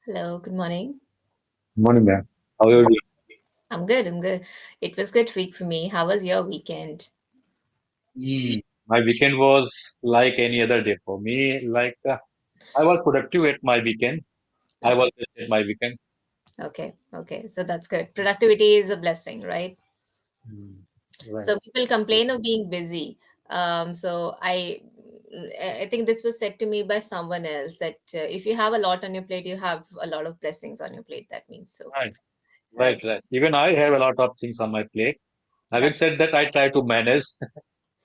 Hello, good morning. Morning, ma'am. How are you Mo- doing? I'm good, I'm good. It was good week for me. How was your weekend? My weekend was like any other day for me. I was productive at my weekend. I was Okay, best at my weekend. okay. So that's good. Productivity is a blessing, right? Mm, right. So people Yes. complain of being busy. So I think this was said to me by someone else that if you have a lot on your plate, you have a lot of blessings on your plate. That means so, Right. Right. right? Right. Even I have a lot of things on my plate. Having That's said that, I try to manage.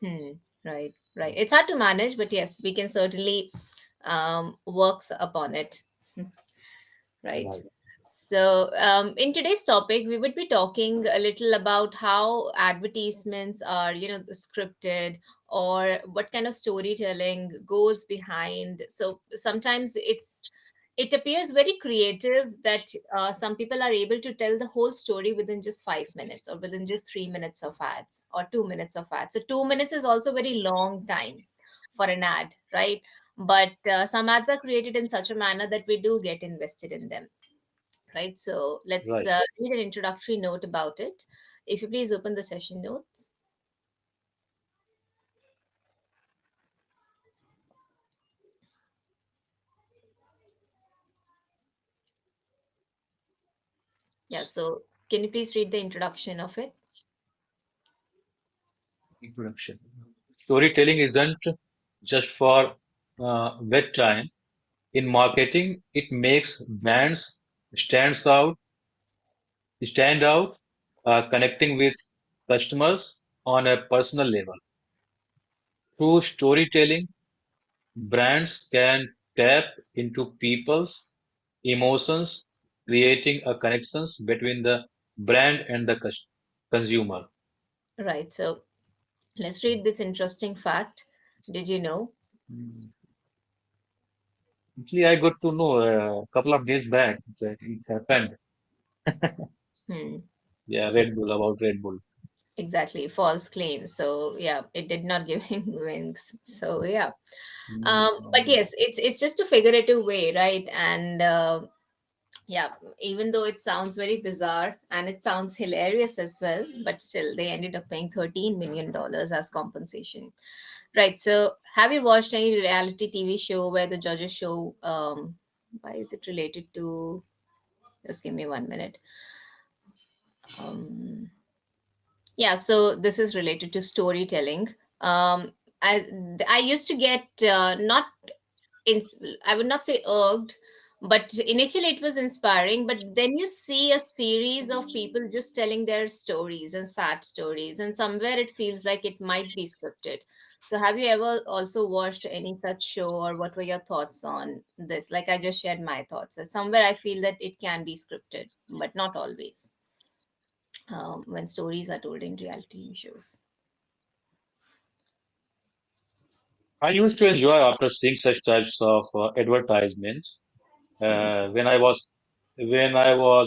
hmm, right. It's hard to manage, but yes, we can certainly works upon it. Right. Right. So, in today's topic, we would be talking a little about how advertisements are, scripted or what kind of storytelling goes behind. So sometimes it appears very creative that some people are able to tell the whole story within just 5 minutes or within just 3 minutes of ads or 2 minutes of ads. So 2 minutes is also very long time for an ad, right? But some ads are created in such a manner that we do get invested in them, right? So let's Right. read an introductory note about it. If you please open the session notes. Yeah, so can you please read the introduction of it? Introduction. Storytelling isn't just for wet time. In marketing, it makes brands stands out stand out, connecting with customers on a personal level. Through storytelling, brands can tap into people's emotions, creating a connections between the brand and the consumer. Right. So let's read this interesting fact. Did you know? Mm. Actually, I got to know a couple of days back that it happened. Hmm, Yeah, Red Bull about Red Bull. exactly. False claim. So yeah, it did not give him wings. So yeah. But Mm. yes, it's just a figurative way, right? And yeah, even though it sounds very bizarre and it sounds hilarious as well, but still they ended up paying $13 million as compensation. Right. So have you watched any reality TV show where the judges show why is it related to, just give me 1 minute. um yeah, so this is related to storytelling. Um i i used to get not in, I would not say irked, but initially it was inspiring. But then you see a series of people just telling their stories and sad stories, and somewhere it feels like it might be scripted. So, have you ever also watched any such show, or what were your thoughts on this? Like I just shared my thoughts. Somewhere I feel that it can be scripted, but not always when stories are told in reality shows. I used to enjoy after seeing such types of advertisements Hmm. when I was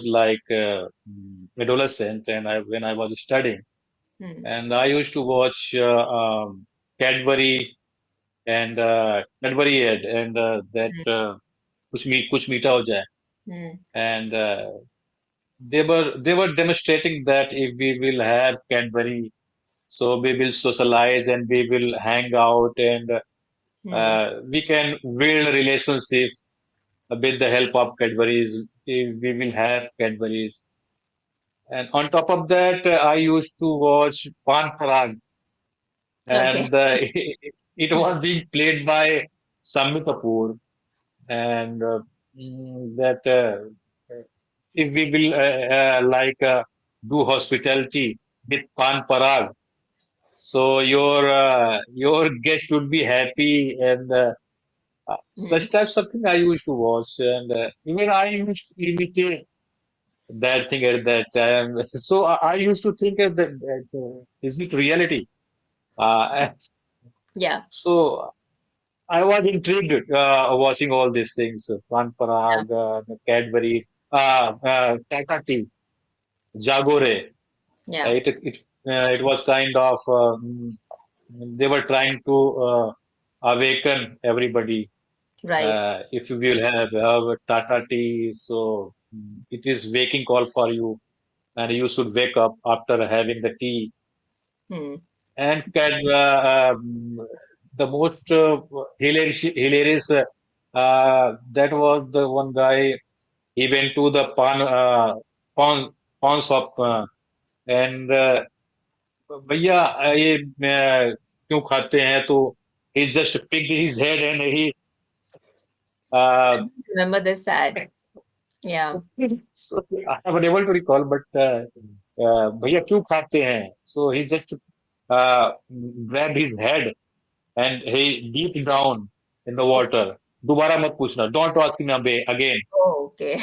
like adolescent and when I was studying. Hmm. And I used to watch Cadbury and Cadbury ad and that kuch meeta ho jaye. Hmm. And they were demonstrating that if we will have Cadbury, so we will socialize and we will hang out and Hmm. we can build relationships with the help of Cadbury's. We will have Cadbury's. And on top of that, I used to watch Pan Parag, Okay. and it Hmm. was being played by Sammy Kapoor, and that if we will do hospitality with Pan Parag, so your guest would be happy, and Hmm. such types of thing I used to watch, and even I used to imitate that thing at that time. So I used to think of that is it reality? Uh, Yeah. so I was intrigued watching all these things, Pan Yeah. Parag, Cadbury, Tata Tea, Jagore. Yeah. It was kind of they were trying to awaken everybody. Right. If you will have a Tata tea, so it is waking call for you, and you should wake up after having the tea. Hmm. And the most hilarious that was the one guy. He went to the pawn pawn shop and भैया ये क्यों खाते हैं तो he just picked his head and he I uh, don't remember this ad. Yeah. so I am unable to recall but भैया क्यों खाते हैं so he just uh, grabbed his head and he deep down in the Oh, water दोबारा मत पूछना don't ask me again oh, okay.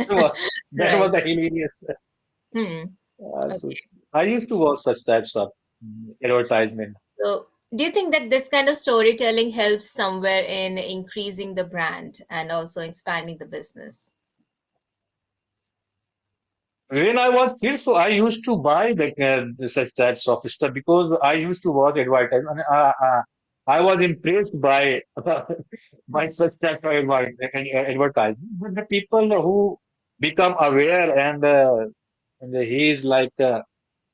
that was Right. the hilarious Hmm. so Okay. I used to watch such types of advertisement. So, do you think that this kind of storytelling helps somewhere in increasing the brand and also expanding the business? When I was kid, so I used to buy such types of stuff because I used to watch advertisement. I was impressed by by such types of advertisement. But the people who become aware and he is like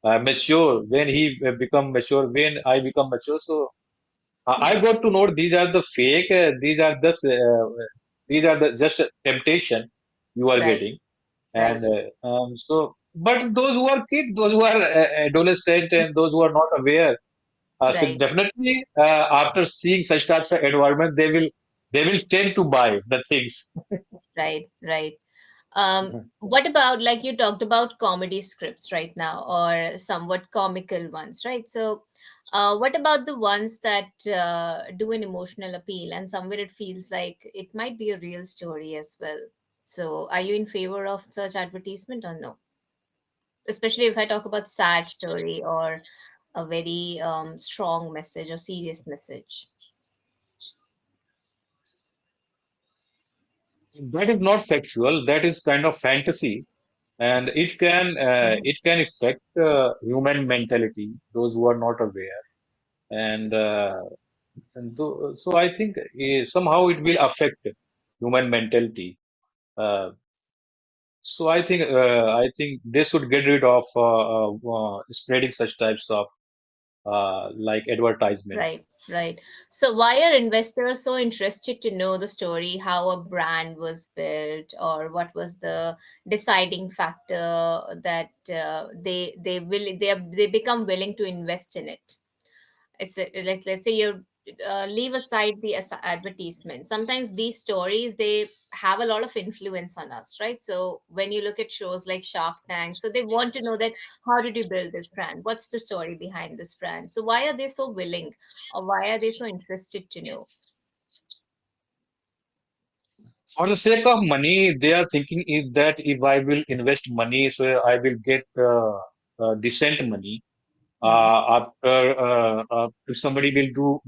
mature when he become mature when I become mature. So I Hmm. got to know these are the fake. These are the just temptation you are Right. getting Right. and so, but those who are kids, those who are adolescent, and those who are not aware, so Right. definitely after seeing such types of environment, they will tend to buy the things. Right. Right. What about, like, you talked about comedy scripts right now, or somewhat comical ones, right? So, what about the ones that do an emotional appeal and somewhere it feels like it might be a real story as well? So, are you in favor of such advertisement or no? Especially if I talk about sad story or a very strong message or serious message. That is not factual. That is kind of fantasy, and Mm. it can affect human mentality. Those who are not aware, and so I think somehow it will affect human mentality. Uh, So I think they should get rid of spreading such types of like advertisement. Right, right. So, why are investors so interested to know the story, how a brand was built, or what was the deciding factor that they become willing to invest in it? Like, let's say you leave aside the advertisement. Sometimes these stories, they have a lot of influence on us, right? So when you look at shows like Shark Tank, so they want to know that how did you build this brand, what's the story behind this brand, so why are they so willing, or why are they so interested to know? For the sake of money, they are thinking that if I will invest money, so I will get decent money. Hmm. If somebody will do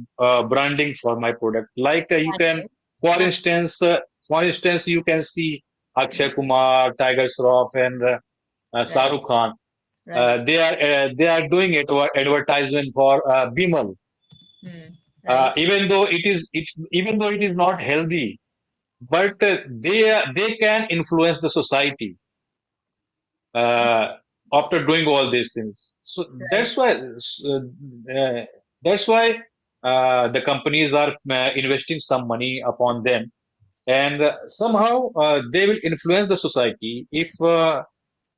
branding for my product, like you can, Okay. for Uh, instance, you can see Akshay Kumar, Tiger Shroff, and Shah right, Rukh Khan. right. They are doing it advertisement for Bimal, Hmm. Right. even though it is not healthy, but they can influence the society uh, after doing all these things. So Right. that's why the companies are investing some money upon them, and somehow they will influence the society if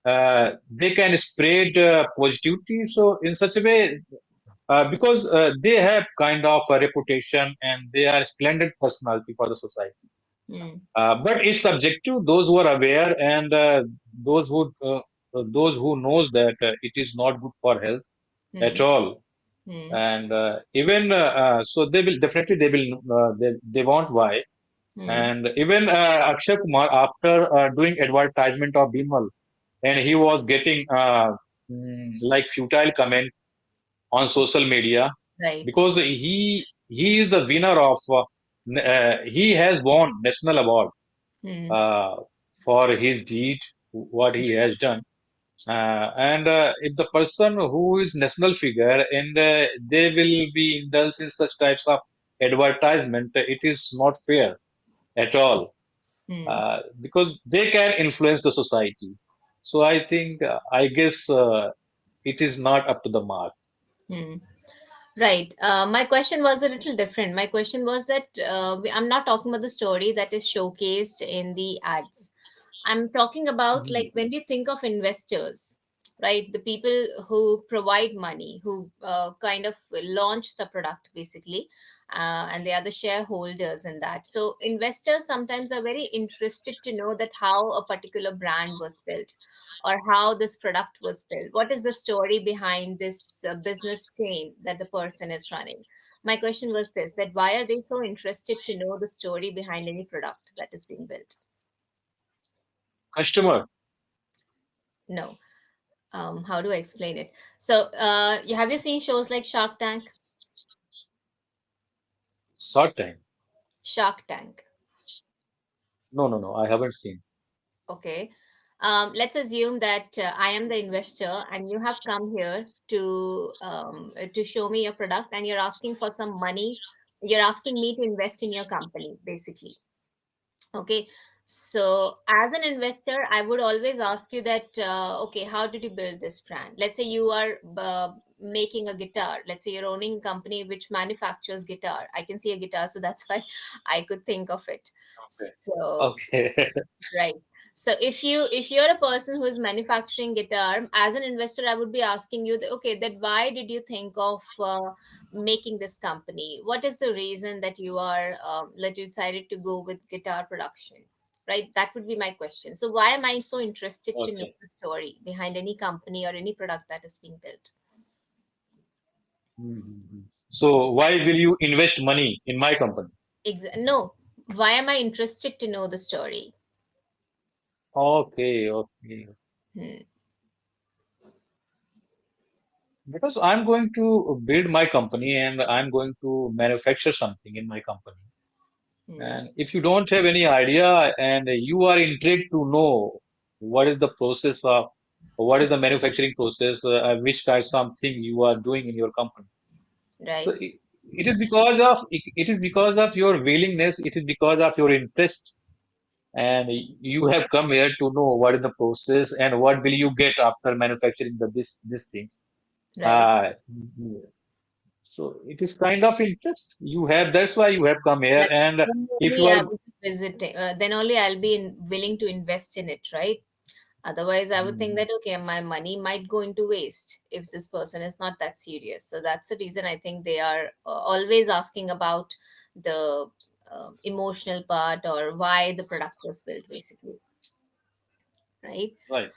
they can spread positivity. So in such a way, because they have kind of a reputation and they are splendid personality for the society. Hmm. But it's subjective. Those who are aware and those who uh, those who knows that it is not good for health at Hmm. all, Hmm. and even so they will they won't buy. Hmm. And even Akshay Kumar after doing advertisement of Bimal, and he was getting like futile comment on social media Right. because he is the winner of he has won national award Hmm. uh, for his deed what he has done And if the person who is national figure and they will be indulged in such types of advertisement, it is not fair at all, Hmm. because they can influence the society. So I think, I guess, it is not up to the mark. Hmm. Right. My question was a little different. My question was that I'm not talking about the story that is showcased in the ads. I'm talking about like Mhm. when you think of investors, right? The people who provide money, who kind of launch the product basically, and they are the shareholders in that. So investors sometimes are very interested to know that how a particular brand was built or how this product was built. What is the story behind this business chain that the person is running? My question was this: that why are they so interested to know the story behind any product that is being built? Customer, No. How do I explain it? So, have you seen shows like Shark Tank? short time. Shark Tank. No, no, no, I haven't seen. Okay. Let's assume that I am the investor, and you have come here to show me your product, and you're asking for some money. You're asking me to invest in your company, basically. Okay. So, as an investor, I would always ask you that, okay, how did you build this brand? Let's say you are making a guitar. Let's say you're owning a company which manufactures guitar. I can see a guitar, so that's why I could think of it. Okay. So, Okay. right. So if you're a person who is manufacturing guitar, as an investor, I would be asking you, that, okay, that why did you think of making this company? What is the reason that you decided to go with guitar production? Right. That would be my question. So why am I so interested to know Okay. the story behind any company or any product that is being built? Mhm. So why will you invest money in my company? No. Why am I interested to know the story? Okay, okay. Hmm. Because I'm going to build my company and I'm going to manufacture something in my company. Hmm. And if you don't have any idea and you are intrigued to know what is the process of, what is the manufacturing process, which kind of something you are doing in your company. So Right. it is because of your willingness, it is because of your interest, and you have come here to know what is the process and what will you get after manufacturing these things. Right. Uh, so it is kind of interest you have. That's why you have come here. Like, And then if you only I are, will be visiting. Then only I'll be willing to invest in it, right? Otherwise, I would think Mhm. that okay, my money might go into waste if this person is not that serious. So that's the reason I think they are always asking about the emotional part or why the product was built, basically, right? Right,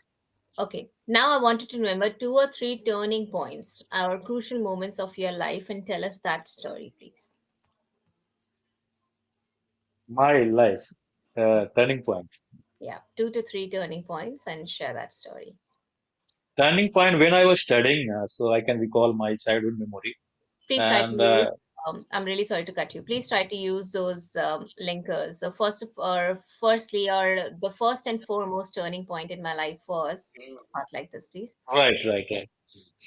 Okay. Now I wanted to remember two or three turning points or crucial moments of your life and tell us that story, please. my life, turning point. Yeah, two to three turning points and share that story. Turning point when I was studying, so I can recall my childhood memory. Please try to And use. I'm really sorry to cut you. Please try to use those linkers. So firstly, or the first and foremost turning point in my life was not like this, please. right, right, right.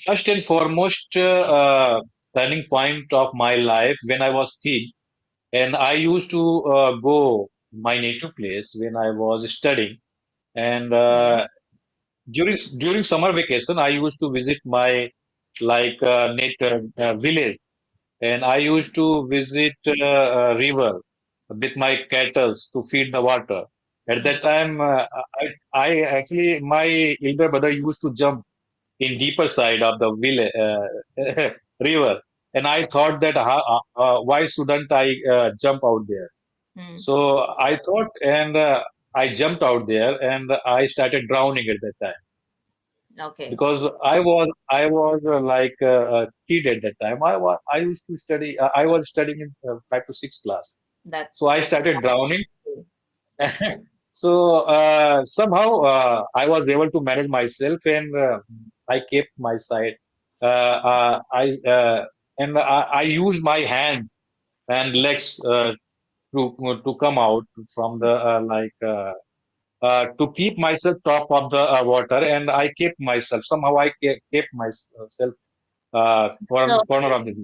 First and foremost, turning point of my life when I was kid, and I used to go my native place when I was studying. And Hmm. during summer vacation, I used to visit my like native village, and I used to visit a river with my cattle to feed the water. At Hmm. that time, I actually my elder brother used to jump in deeper side of the village, river, and I thought that why shouldn't I jump out there? Hmm. So I thought, and I jumped out there, and I started drowning at that time Okay, because I was like a kid at that time. I used to study. I was studying in 5 to 6 class, so I that's started drowning. cool. So somehow I was able to manage myself, and I kept my side. I and I used my hand and legs to come out from the to keep myself top of the water, and I kept myself somehow. I kept myself corner Surface. of the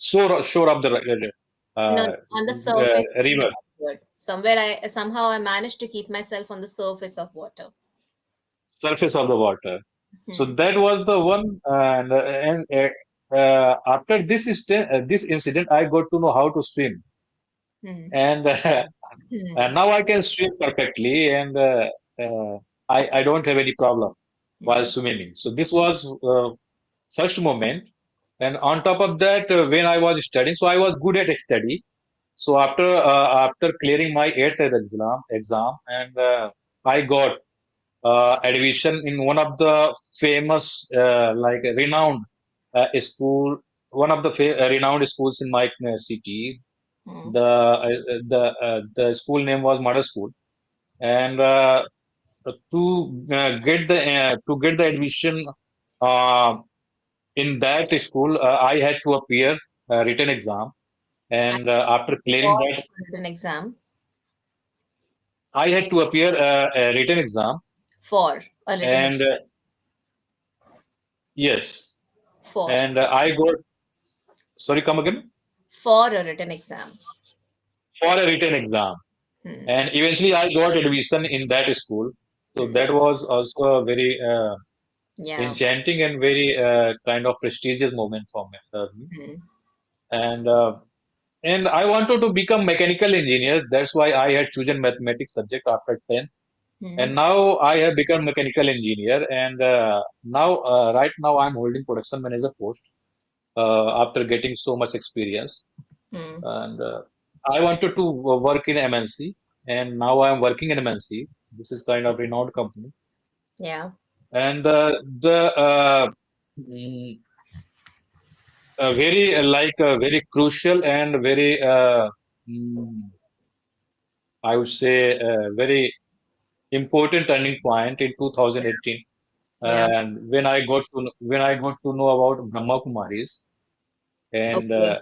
shore of the No, on the surface of the river, word. Somewhere I somehow I managed to keep myself on the surface of water. surface of the water. So Hmm. that was the one, and after this incident, I got to know how to swim, Hmm. and and Hmm. now I can swim perfectly, and I don't have any problem while Hmm. swimming. So this was first moment, and on top of that, when I was studying, so I was good at study. So after clearing my eighth exam, and I got admission in one of the famous, like renowned school, one of the renowned schools in my city. Hmm. The school name was Mother School, and to get the admission uh, in that school, I had to appear written exam, I and after clearing fought that, for an exam I had to appear a written exam, for a written and yes, for and I got, sorry, come again, for a written exam. for a written exam, Hmm. and eventually I got admission in that school. So Hmm. that was also a very Yeah. enchanting and very kind of prestigious moment for me. Hmm. And I wanted to become mechanical engineer. That's why I had chosen mathematics subject after 10th. And Hmm. now I have become mechanical engineer. And right now I'm holding production manager post after getting so much experience. Hmm. And I wanted to work in MNC, and now I'm working in MNCs. This is kind of renowned company. Yeah. And the mm, very very crucial and very mm, I would say very important turning point in 2018, Yeah. and when I got to know about Brahma Kumaris, and Okay.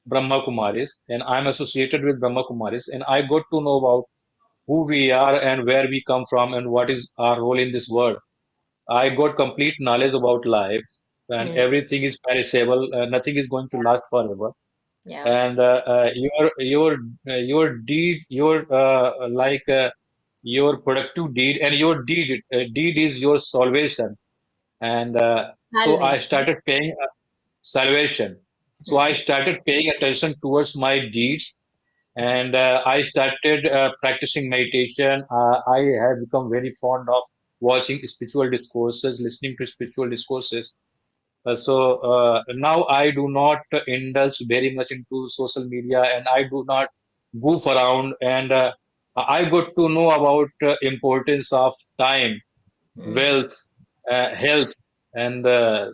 Brahma Kumaris, and I'm associated with Brahma Kumaris, and I got to know about who we are and where we come from and what is our role in this world. I got complete knowledge about life, and Hmm. everything is perishable. Nothing is going to last forever. Yeah. And your deed, your productive deed, and your deed is your salvation. And so I Salvation. started paying salvation. So I Hmm. started paying attention towards my deeds, and I started practicing meditation. I have become very fond of watching spiritual discourses, listening to spiritual discourses. So now I do not indulge very much into social media, and I do not goof around. And I got to know about importance of time, Hmm. wealth, health, and uh,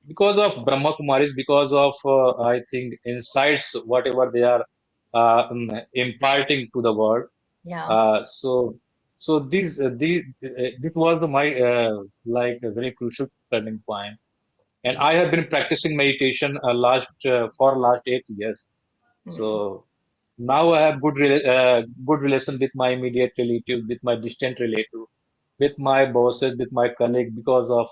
because of Brahma Kumaris, because of I think insights, whatever they are imparting to the world. Yeah. So this was my a very crucial turning point, and I have been practicing meditation for last 8 years. Hmm. So now I have good relation with my immediate relative, with my distant relative, with my bosses, with my colleague, because of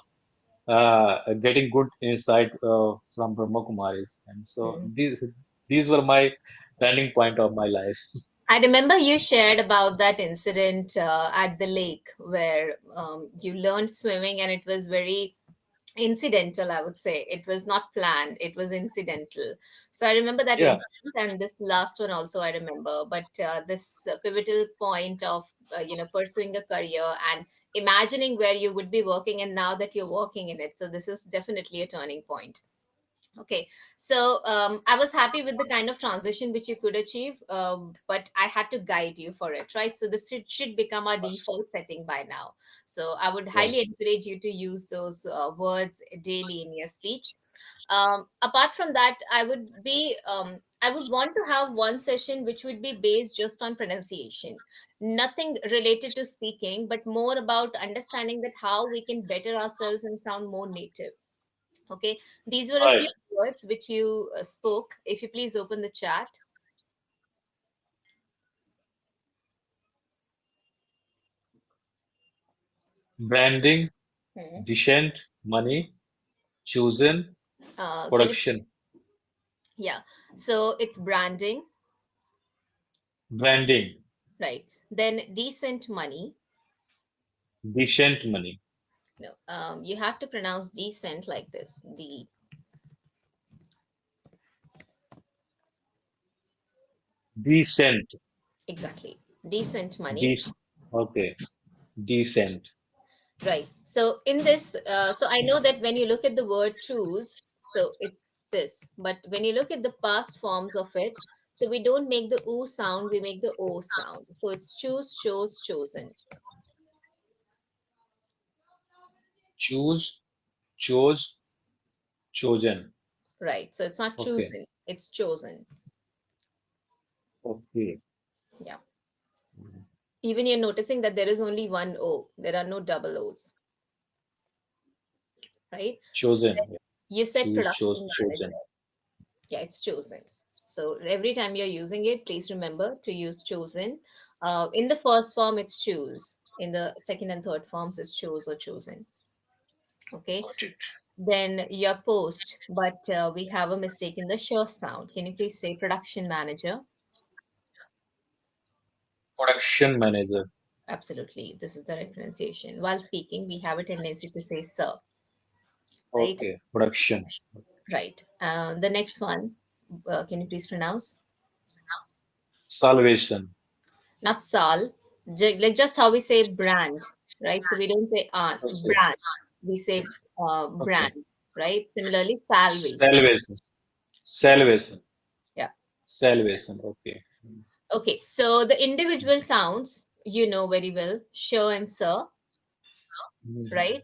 getting good insight from Brahma Kumaris. And so Hmm. these were my turning point of my life. I remember you shared about that incident at the lake where you learned swimming, and it was very incidental, I would say. It was not planned, it was incidental. So I remember that Yeah, incident, and this last one also I remember. But this pivotal point of pursuing a career and imagining where you would be working, and now that you're working in it, so this is definitely a turning point. Okay, so I was happy with the kind of transition which you could achieve, but I had to guide you for it, right? So this should become our default setting by now. So I would yeah, highly encourage you to use those words daily in your speech. Apart from that, I would want to have one session which would be based just on pronunciation, nothing related to speaking, but more about understanding that how we can better ourselves and sound more native. Okay, these were a right. few words which you spoke. If you please open the chat. branding, Mhm. decent, money, chosen, Can you? production, Yeah. So it's branding, branding, right? Then decent money. decent money, No, you have to pronounce decent like this. D. decent, Exactly. Decent money. dec, okay, decent, Right. So in this, so I know that when you look at the word choose, so it's this. But when you look at the past forms of it, so we don't make the oo sound, we make the o sound. So it's choose, chose, chosen. choose, chose, chosen, Right. So it's not okay, chosen, it's chosen. okay, Yeah. Even you're noticing that there is only one o. There are no double o's, right? chosen, yeah. You said Choose, chose, production chosen, manager. Yeah, it's chosen. So every time you're using it, please remember to use chosen. In the first form, it's choose. In the second and third forms, it's chose or chosen. Okay. got it. Then your post, but we have a mistake in the sure sound. Can you please say production manager? Production manager, Absolutely. This is the right pronunciation. While speaking, we have a tendency to say sir, right? okay, production, Right. The next one, can you please pronounce? salvation, Not Sal, like just how we say brand, right? So we don't say okay, brand, we say okay, brand, right? Similarly, salvation. salvation, salvation, Yeah. salvation, okay. Okay. So the individual sounds, you know very well, sure and sir, Mhm. right?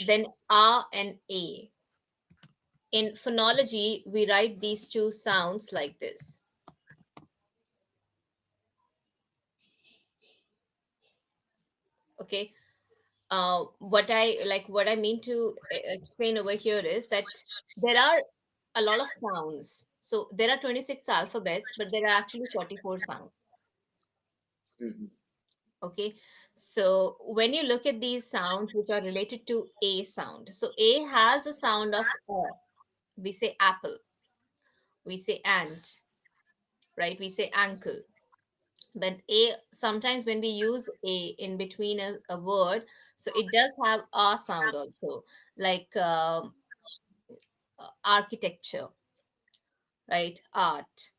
Then R and A. In phonology, we write these two sounds like this. Okay. What I mean to explain over here is that there are a lot of sounds. So there are 26 alphabets, but there are actually 44 sounds. Mhm. Okay. So when you look at these sounds which are related to A sound, so A has a sound of we say apple, we say ant, right? We say ankle. But A, sometimes when we use A in between a word, so it does have a sound also, like architecture, right? Art.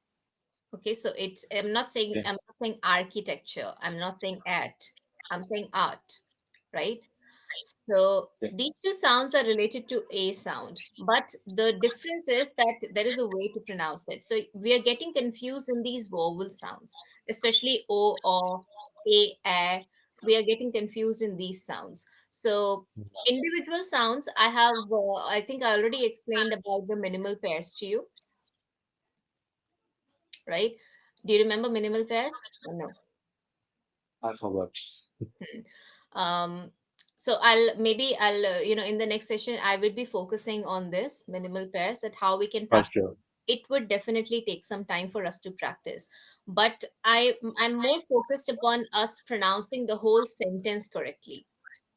Okay, so it's Okay, I'm not saying architecture. I'm not saying art. I'm saying art, right? So okay. these two sounds are related to a sound, but the difference is that there is a way to pronounce it. So we are getting confused in these vowel sounds, especially o or a. We are getting confused in these sounds. So individual sounds, I think I already explained about the minimal pairs to you, right? Do you remember minimal pairs? Or no. I forgot. Um, so I'll in the next session I will be focusing on this minimal pairs, that how we can For practice. sure. It would definitely take some time for us to practice, but I'm more focused upon us pronouncing the whole sentence correctly.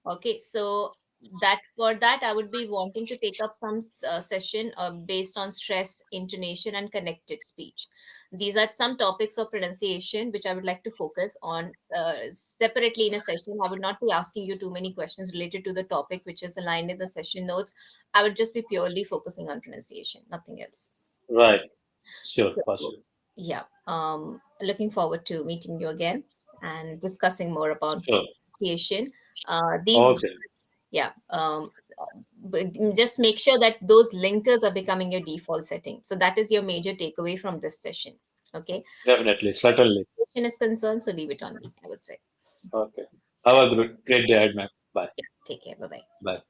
Okay, so that for that I would be wanting to take up some session based on stress, intonation, and connected speech. These are some topics of pronunciation which I would like to focus on separately in a session. I would not be asking you too many questions related to the topic which is aligned in the session notes. I would just be purely focusing on pronunciation, nothing else. Right. Sure, So for sure. yeah, looking forward to meeting you again and discussing more about Sure. pronunciation. These Okay. yeah but just make sure that those linkers are becoming your default setting, so that is your major takeaway from this session. Okay, Definitely. Certainly. question is concerned, so leave it on me, I would say. Okay. Yeah, Have a great day ahead, man. Bye. take care, bye bye. Bye.